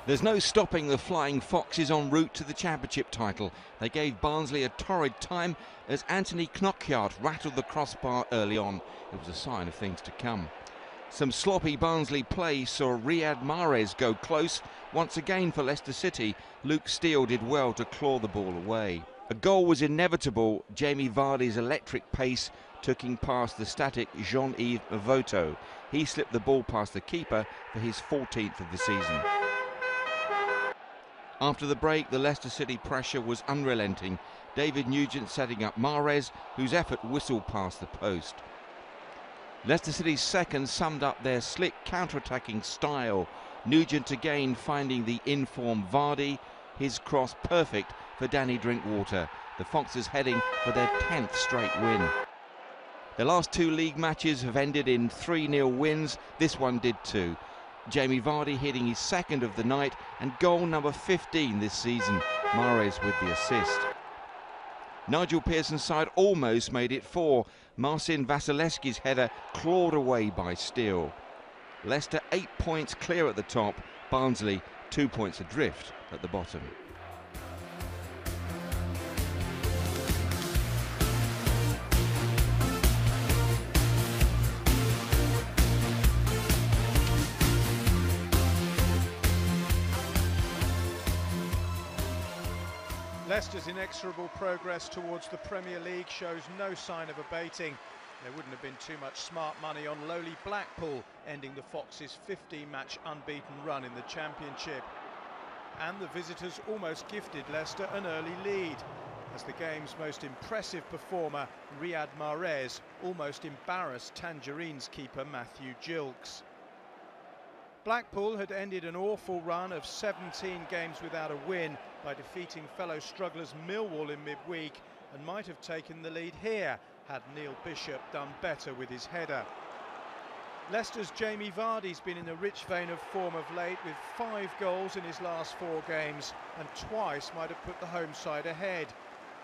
There's no stopping the Flying Foxes en route to the Championship title. They gave Barnsley a torrid time as Anthony Knockaert rattled the crossbar early on. It was a sign of things to come. Some sloppy Barnsley play saw Riyad Mahrez go close. Once again for Leicester City, Luke Steele did well to claw the ball away. A goal was inevitable. Jamie Vardy's electric pace took him past the static Jean-Yves Voto. He slipped the ball past the keeper for his 14th of the season. After the break, the Leicester City pressure was unrelenting. David Nugent setting up Mahrez, whose effort whistled past the post. Leicester City's second summed up their slick counter-attacking style. Nugent again finding the in-form Vardy, his cross perfect for Danny Drinkwater. The Foxes heading for their 10th straight win. Their last two league matches have ended in 3-0 wins. This one did too. Jamie Vardy hitting his second of the night and goal number 15 this season. Mahrez with the assist. Nigel Pearson's side almost made it 4. Marcin Vasilevski's header clawed away by Steele. Leicester 8 points clear at the top. Barnsley 2 points adrift at the bottom. Leicester's inexorable progress towards the Premier League shows no sign of abating. There wouldn't have been too much smart money on lowly Blackpool, ending the Foxes' 15-match unbeaten run in the Championship. And the visitors almost gifted Leicester an early lead, as the game's most impressive performer, Riyad Mahrez, almost embarrassed Tangerine's keeper Matthew Gilks. Blackpool had ended an awful run of 17 games without a win by defeating fellow strugglers Millwall in midweek, and might have taken the lead here had Neil Bishop done better with his header. Leicester's Jamie Vardy's been in a rich vein of form of late, with 5 goals in his last 4 games, and twice might have put the home side ahead,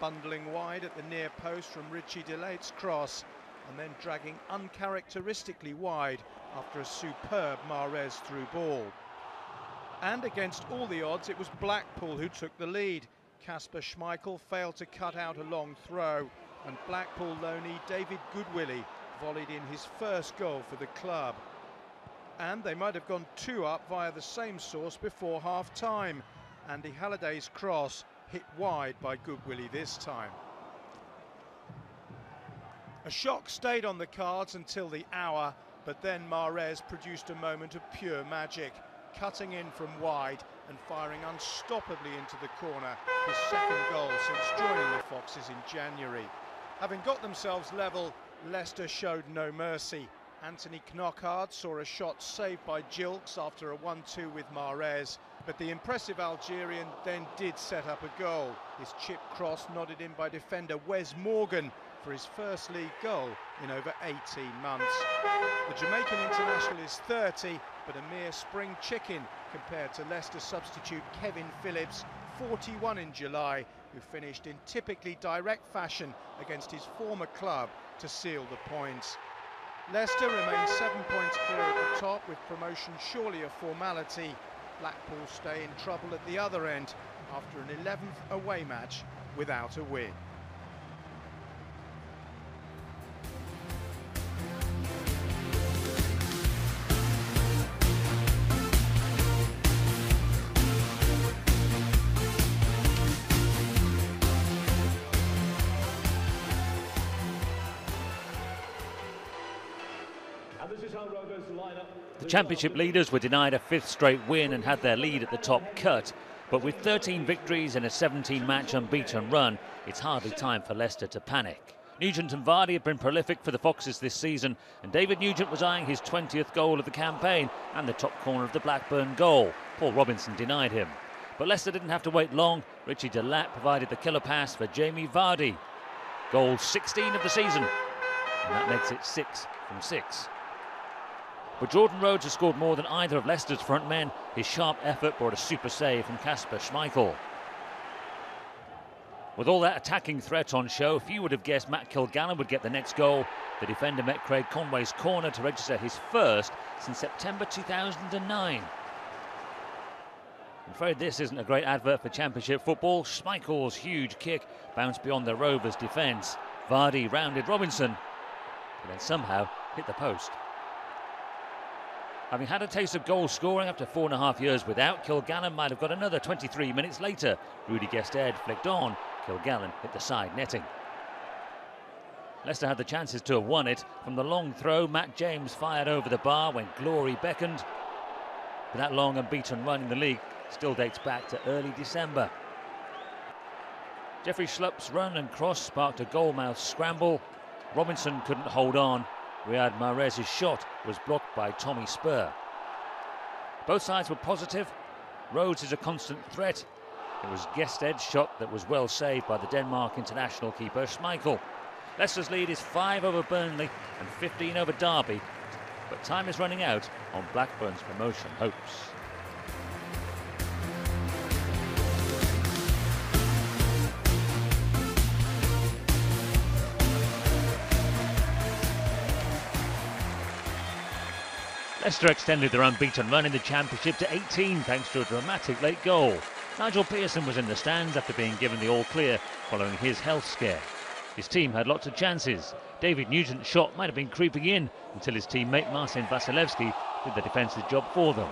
bundling wide at the near post from Richie Delayt's cross, and then dragging uncharacteristically wide after a superb Mahrez through ball. And against all the odds, it was Blackpool who took the lead. Kasper Schmeichel failed to cut out a long throw, and Blackpool loanee David Goodwillie volleyed in his first goal for the club. And they might have gone 2 up via the same source before half-time. Andy Halliday's cross hit wide by Goodwillie this time. A shock stayed on the cards until the hour, but then Mahrez produced a moment of pure magic, cutting in from wide and firing unstoppably into the corner, his second goal since joining the Foxes in January. Having got themselves level, Leicester showed no mercy. Anthony Knockaert saw a shot saved by Gilks after a 1-2 with Mahrez, but the impressive Algerian then did set up a goal. His chip cross nodded in by defender Wes Morgan for his first league goal in over 18 months. The Jamaican international is 30, but a mere spring chicken compared to Leicester substitute Kevin Phillips, 41 in July, who finished in typically direct fashion against his former club to seal the points. Leicester remains 7 points clear at the top, with promotion surely a formality. Blackpool stay in trouble at the other end after an 11th away match without a win. The Championship leaders were denied a 5th straight win and had their lead at the top cut. But with 13 victories in a 17-match unbeaten run, it's hardly time for Leicester to panic. Nugent and Vardy have been prolific for the Foxes this season, and David Nugent was eyeing his 20th goal of the campaign and the top corner of the Blackburn goal. Paul Robinson denied him. But Leicester didn't have to wait long. Richie Delayt provided the killer pass for Jamie Vardy. Goal 16 of the season, and that makes it 6 from 6. But Jordan Rhodes has scored more than either of Leicester's front men. His sharp effort brought a super save from Kasper Schmeichel. With all that attacking threat on show, few would have guessed Matt Kilgannon would get the next goal. The defender met Craig Conway's corner to register his first since September 2009. I'm afraid this isn't a great advert for Championship football. Schmeichel's huge kick bounced beyond the Rovers' defence. Vardy rounded Robinson, but then somehow hit the post. Having had a taste of goal scoring after 4.5 years without, Kilgallen might have got another 23 minutes later. Rudy Gestede flicked on. Kilgallen hit the side netting. Leicester had the chances to have won it. From the long throw, Matt James fired over the bar when glory beckoned. But that long unbeaten run in the league still dates back to early December. Jeffrey Schlupp's run and cross sparked a goalmouth scramble. Robinson couldn't hold on. Riyad Mahrez's shot was blocked by Tommy Spur. Both sides were positive. Rhodes is a constant threat. It was Gestede's shot that was well saved by the Denmark international keeper Schmeichel. Leicester's lead is 5 over Burnley and 15 over Derby, but time is running out on Blackburn's promotion hopes. Leicester extended their unbeaten run in the Championship to 18 thanks to a dramatic late goal. Nigel Pearson was in the stands after being given the all-clear following his health scare. His team had lots of chances. David Nugent's shot might have been creeping in until his teammate Marcin Wasilewski did the defence's job for them.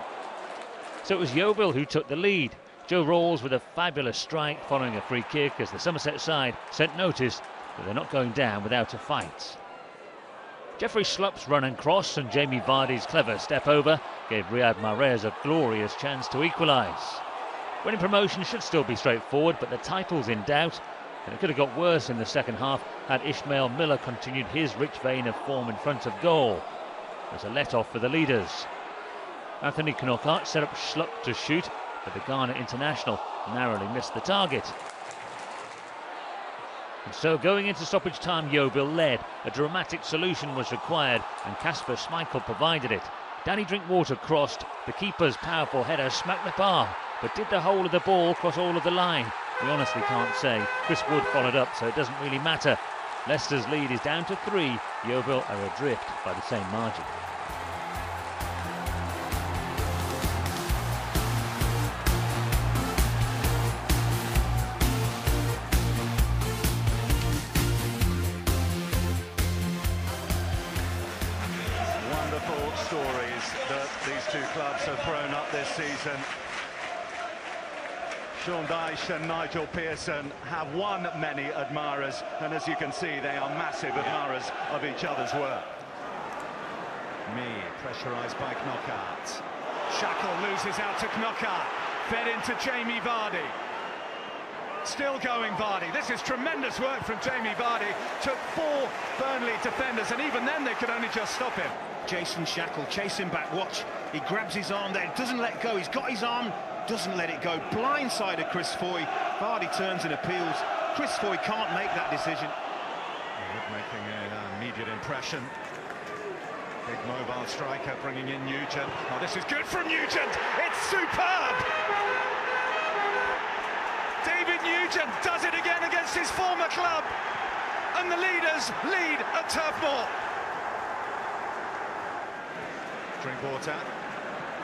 So it was Yeovil who took the lead. Joe Rawls with a fabulous strike following a free kick as the Somerset side sent notice that they're not going down without a fight. Jeffrey Schlupp's run and cross and Jamie Vardy's clever step over gave Riyad Mahrez a glorious chance to equalise. Winning promotion should still be straightforward, but the title's in doubt, and it could have got worse in the second half had Ishmael Miller continued his rich vein of form in front of goal. There's a let-off for the leaders. Anthony Knockaert set up Schlupp to shoot, but the Ghana international narrowly missed the target. And so going into stoppage time, Yeovil led. A dramatic solution was required and Kasper Schmeichel provided it. Danny Drinkwater crossed. The keeper's powerful header smacked the bar. But did the whole of the ball cross all of the line? We honestly can't say. Chris Wood followed up, so it doesn't really matter. Leicester's lead is down to 3. Yeovil are adrift by the same margin. Stories that these two clubs have thrown up this season. Sean Dyche and Nigel Pearson have won many admirers, and as you can see, they are massive admirers of each other's work. Pressurised by Knockaert. Shackle loses out to Knockaert, fed into Jamie Vardy. Still going Vardy. This is tremendous work from Jamie Vardy. Took 4 Burnley defenders, and even then they could only just stop him. Jason Shackle chasing back, watch, he grabs his arm there, doesn't let go, he's got his arm, doesn't let it go, blindside of Chris Foy. Vardy turns and appeals. Chris Foy can't make that decision. Making an immediate impression. Big mobile striker bringing in Nugent. Oh, this is good from Nugent, it's superb! David Nugent does it again against his former club, and the leaders lead at Turf Moor. Drinkwater,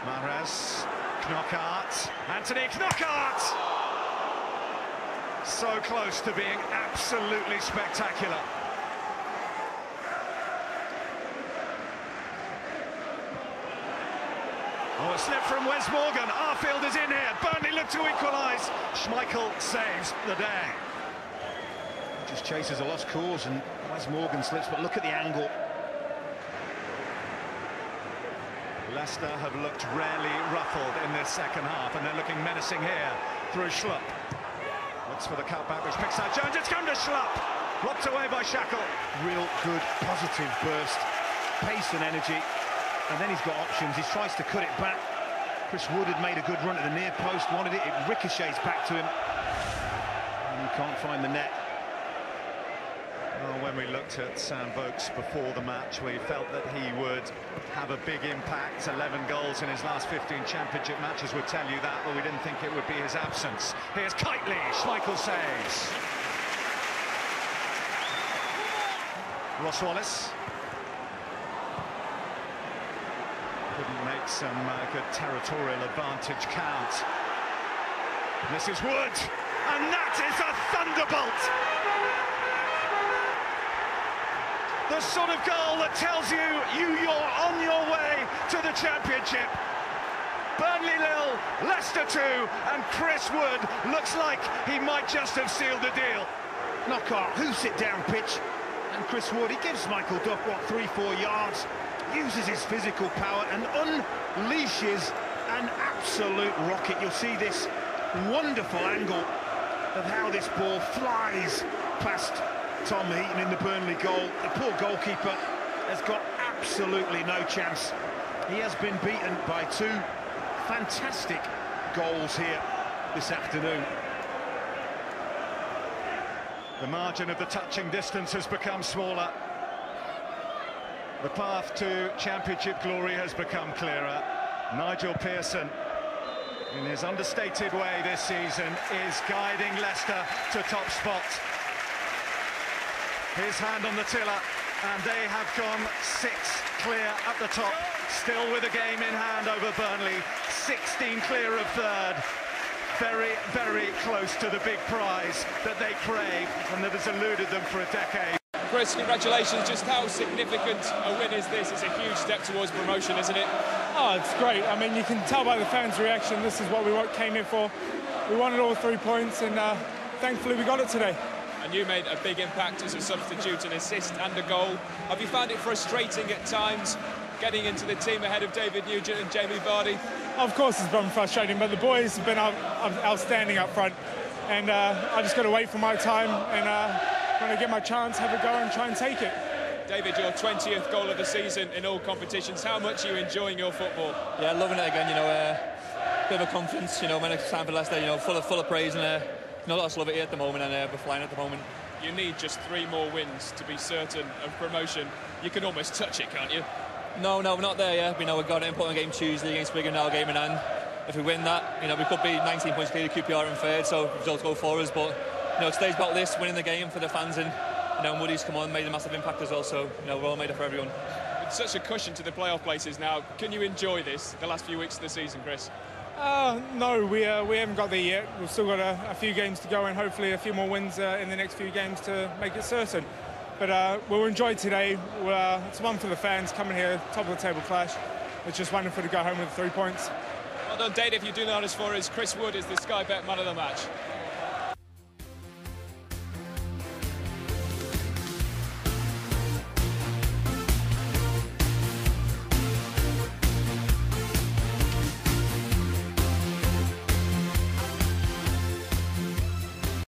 Mahrez, Knockaert, Anthony Knockaert! So close to being absolutely spectacular. Oh, a slip from Wes Morgan. Arfield is in here. Burnley look to equalise. Schmeichel saves the day. Just chases a lost cause and Wes Morgan slips, but look at the angle. Leicester have looked rarely ruffled in this second half, and they're looking menacing here through Schlupp. Looks for the cutback, which picks out Jones. It's come to Schlupp. Blocked away by Shackle. Real good, positive burst, pace and energy, and then he's got options. He tries to cut it back. Chris Wood had made a good run at the near post, wanted it, it ricochets back to him, and he can't find the net. Well, when we looked at Sam Vokes before the match, we felt that he would have a big impact. 11 goals in his last 15 championship matches would tell you that, but we didn't think it would be his absence. Here's Kitely, Schmeichel saves. Ross Wallace. Couldn't make some good territorial advantage count. This is Wood, and that is a thunderbolt. The sort of goal that tells you're on your way to the championship. Burnley 0, Leicester 2, and Chris Wood looks like he might just have sealed the deal. Knockout, hoops it down pitch, and Chris Wood, he gives Michael Duck, what, 3-4 yards, uses his physical power and unleashes an absolute rocket. You'll see this wonderful angle of how this ball flies past Tom Heaton in the Burnley goal. The poor goalkeeper has got absolutely no chance. He has been beaten by two fantastic goals here this afternoon. The margin of the touching distance has become smaller. The path to championship glory has become clearer. Nigel Pearson, in his understated way this season, is guiding Leicester to top spot. His hand on the tiller, and they have gone 6 clear at the top, still with a game in hand over Burnley, 16 clear of third. Very, very close to the big prize that they crave and that has eluded them for a decade. Chris, congratulations. Just how significant a win is this? It's a huge step towards promotion, isn't it? Oh, it's great. I mean, you can tell by the fans' reaction, this is what we came in for. We wanted all 3 points, and thankfully we got it today. And you made a big impact as a substitute, an assist and a goal. Have you found it frustrating at times, getting into the team ahead of David Nugent and Jamie Vardy? Of course it's been frustrating, but the boys have been outstanding up front. And I just got to wait for my time, and when I get my chance, have a go and try and take it. David, your 20th goal of the season in all competitions. How much are you enjoying your football? Yeah, loving it again, you know, bit of a confidence, you know, when it's time for Leicester, you know, full of praise, and you know, I just love it here at the moment, and we're flying at the moment. You need just 3 more wins to be certain of promotion. You can almost touch it, can't you? No, we're not there yet. We know we've got an important game Tuesday against Wigan, now game in hand. If we win that, you know, we could be 19 points clear of QPR in third, so results go for us. But you know, today's about this, winning the game for the fans, and you know, Woody's come on, made a massive impact as well. So you know, we're all made up for everyone. It's such a cushion to the playoff places now. Can you enjoy this the last few weeks of the season, Chris? No, we haven't got there yet. We've still got a few games to go, and hopefully a few more wins in the next few games to make it certain. But we'll enjoy today. It's one for the fans coming here, top of the table clash. It's just wonderful to go home with 3 points. Well done, Dave. If you do notice for us, Chris Wood is the Sky Bet man of the match.